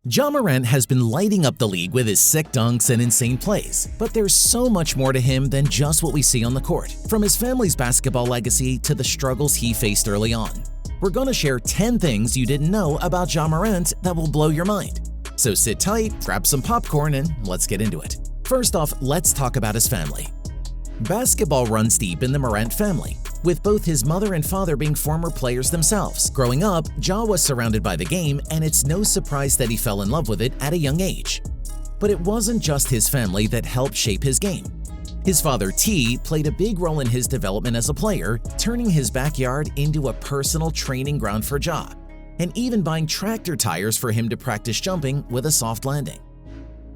Ja Morant has been lighting up the league with his sick dunks and insane plays, but there's so much more to him than just what we see on the court, from his family's basketball legacy to the struggles he faced early on. We're going to share 10 things you didn't know about Ja Morant that will blow your mind. So sit tight, grab some popcorn, and let's get into it. First off, let's talk about his family. Basketball runs deep in the Morant family, with both his mother and father being former players themselves. Growing up, Ja was surrounded by the game, and it's no surprise that he fell in love with it at a young age. But it wasn't just his family that helped shape his game. His father, T, played a big role in his development as a player, turning his backyard into a personal training ground for Ja, and even buying tractor tires for him to practice jumping with a soft landing.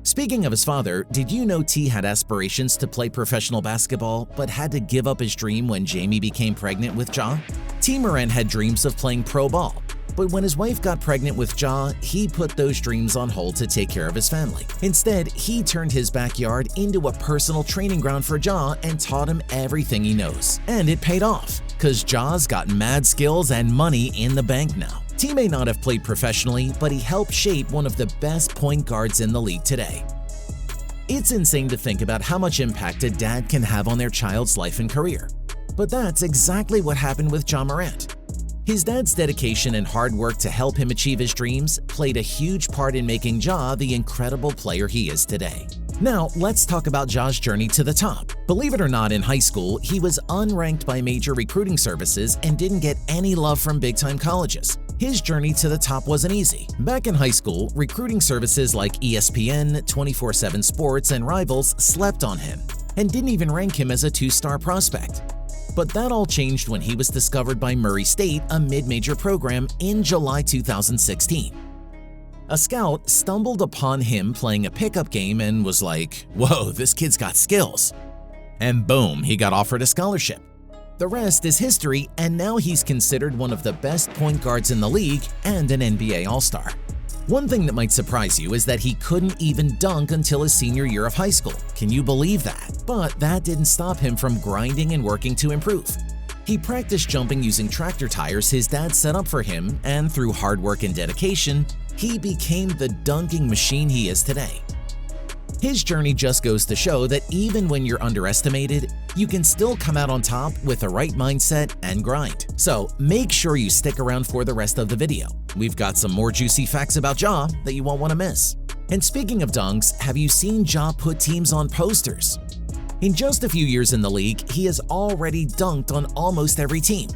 Speaking of his father, did you know T had aspirations to play professional basketball but had to give up his dream when Jamie became pregnant with Ja? T Morant had dreams of playing pro ball, but when his wife got pregnant with Ja, he put those dreams on hold to take care of his family. Instead, he turned his backyard into a personal training ground for Ja and taught him everything he knows. And it paid off, cause Ja's got mad skills and money in the bank now. T may not have played professionally, but he helped shape one of the best point guards in the league today. It's insane to think about how much impact a dad can have on their child's life and career. But that's exactly what happened with Ja Morant. His dad's dedication and hard work to help him achieve his dreams played a huge part in making Ja the incredible player he is today. Now, let's talk about Ja's journey to the top. Believe it or not, in high school, he was unranked by major recruiting services and didn't get any love from big-time colleges. His journey to the top wasn't easy. Back in high school, recruiting services like ESPN, 24/7 Sports, and Rivals slept on him and didn't even rank him as a two-star prospect. But that all changed when he was discovered by Murray State, a mid-major program, in July 2016. A scout stumbled upon him playing a pickup game and was like, "Whoa, this kid's got skills." And boom, he got offered a scholarship. The rest is history, and now he's considered one of the best point guards in the league and an NBA All-Star. One thing that might surprise you is that he couldn't even dunk until his senior year of high school. Can you believe that? But that didn't stop him from grinding and working to improve. He practiced jumping using tractor tires his dad set up for him, and through hard work and dedication, he became the dunking machine he is today. His journey just goes to show that even when you're underestimated, you can still come out on top with the right mindset and grind. So make sure you stick around for the rest of the video. We've got some more juicy facts about Ja that you won't want to miss. And speaking of dunks, have you seen Ja put teams on posters? In just a few years in the league, he has already dunked on almost every team.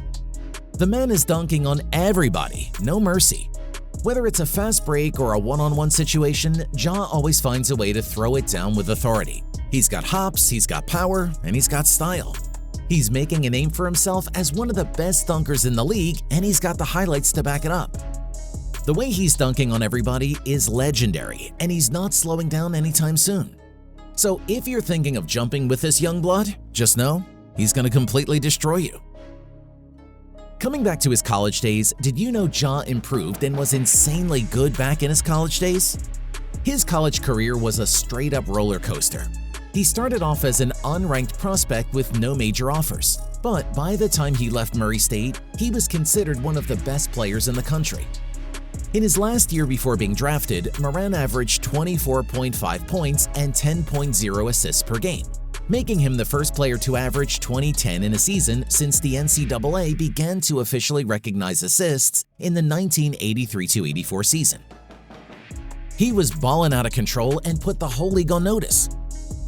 The man is dunking on everybody, no mercy. Whether it's a fast break or a one-on-one situation, Ja always finds a way to throw it down with authority. He's got hops, he's got power, and he's got style. He's making a name for himself as one of the best dunkers in the league, and he's got the highlights to back it up. The way he's dunking on everybody is legendary, and he's not slowing down anytime soon. So if you're thinking of jumping with this young blood, just know he's going to completely destroy you. Coming back to his college days, did you know Ja improved and was insanely good back in his college days? His college career was a straight-up roller coaster. He started off as an unranked prospect with no major offers, but by the time he left Murray State, he was considered one of the best players in the country. In his last year before being drafted, Morant averaged 24.5 points and 10.0 assists per game, making him the first player to average 20-10 in a season since the NCAA began to officially recognize assists in the 1983-84 season. He was balling out of control and put the whole league on notice.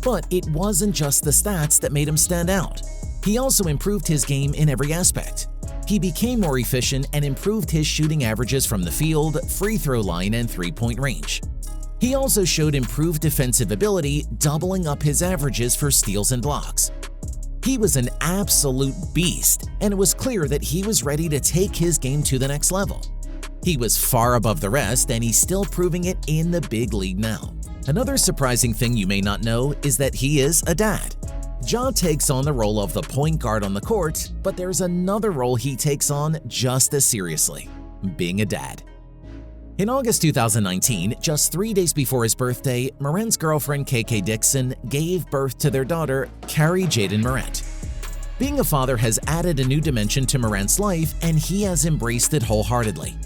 But it wasn't just the stats that made him stand out. He also improved his game in every aspect. He became more efficient and improved his shooting averages from the field, free throw line, and three-point range. He also showed improved defensive ability, doubling up his averages for steals and blocks. He was an absolute beast, and it was clear that he was ready to take his game to the next level. He was far above the rest, and he's still proving it in the big league now. Another surprising thing you may not know is that he is a dad. Ja takes on the role of the point guard on the court, but there's another role he takes on just as seriously: being a dad. In August 2019, just 3 days before his birthday, Morant's girlfriend KK Dixon gave birth to their daughter, Carrie Jaden Morant. Being a father has added a new dimension to Morant's life, and he has embraced it wholeheartedly.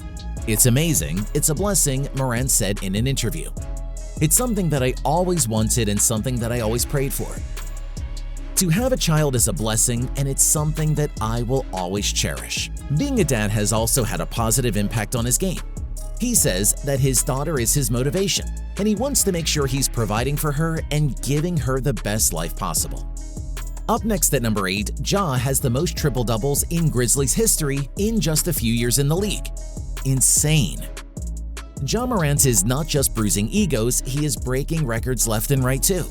"It's amazing, it's a blessing," Morant said in an interview. "It's something that I always wanted and something that I always prayed for. To have a child is a blessing, and it's something that I will always cherish." Being a dad has also had a positive impact on his game. He says that his daughter is his motivation, and he wants to make sure he's providing for her and giving her the best life possible. Up next at number 8, Ja has the most triple-doubles in Grizzlies history in just a few years in the league. Insane. Ja Morant is not just bruising egos, he is breaking records left and right too.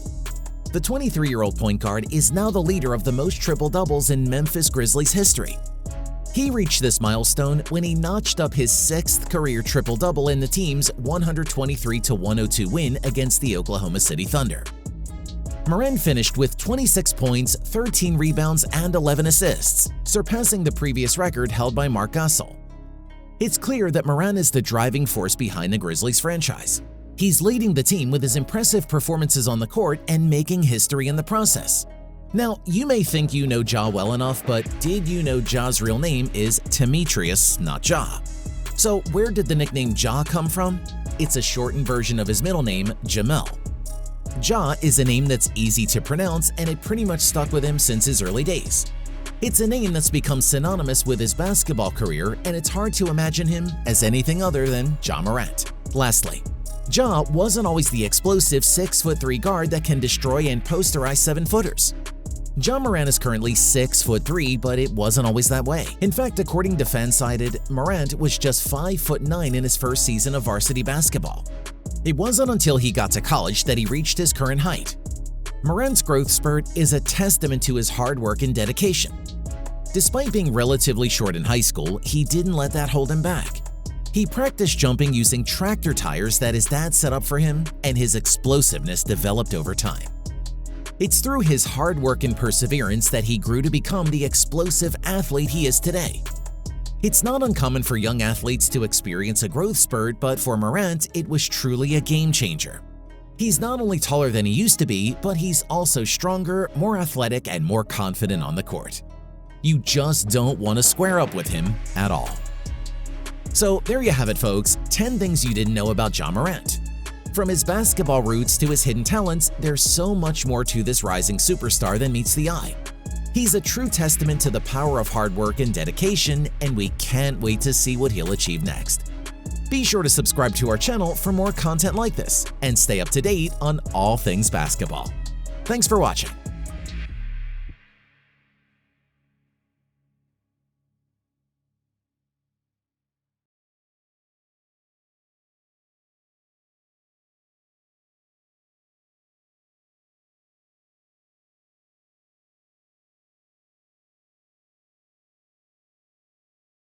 The 23-year-old point guard is now the leader of the most triple-doubles in Memphis Grizzlies history. He reached this milestone when he notched up his 6th career triple-double in the team's 123-102 win against the Oklahoma City Thunder. Morant finished with 26 points, 13 rebounds, and 11 assists, surpassing the previous record held by Marc Gasol. It's clear that Morant is the driving force behind the Grizzlies franchise. He's leading the team with his impressive performances on the court and making history in the process. Now, you may think you know Ja well enough, but did you know Ja's real name is Demetrius, not Ja? So where did the nickname Ja come from? It's a shortened version of his middle name, Jamel. Ja is a name that's easy to pronounce, and it pretty much stuck with him since his early days. It's a name that's become synonymous with his basketball career, and it's hard to imagine him as anything other than Ja Morant. Lastly, Ja wasn't always the explosive 6'3" guard that can destroy and posterize 7-footers. Ja Morant is currently 6'3", but it wasn't always that way. In fact, according to Fansided, Morant was just 5'9" in his first season of varsity basketball. It wasn't until he got to college that he reached his current height. Morant's growth spurt is a testament to his hard work and dedication. Despite being relatively short in high school, he didn't let that hold him back. He practiced jumping using tractor tires that his dad set up for him, and his explosiveness developed over time. It's through his hard work and perseverance that he grew to become the explosive athlete he is today. It's not uncommon for young athletes to experience a growth spurt, but for Morant, it was truly a game changer. He's not only taller than he used to be, but he's also stronger, more athletic, and more confident on the court. You just don't want to square up with him at all. So there you have it, folks, 10 things you didn't know about Ja Morant. From his basketball roots to his hidden talents, there's so much more to this rising superstar than meets the eye. He's a true testament to the power of hard work and dedication, and we can't wait to see what he'll achieve next. Be sure to subscribe to our channel for more content like this, and stay up to date on all things basketball. Thanks for watching.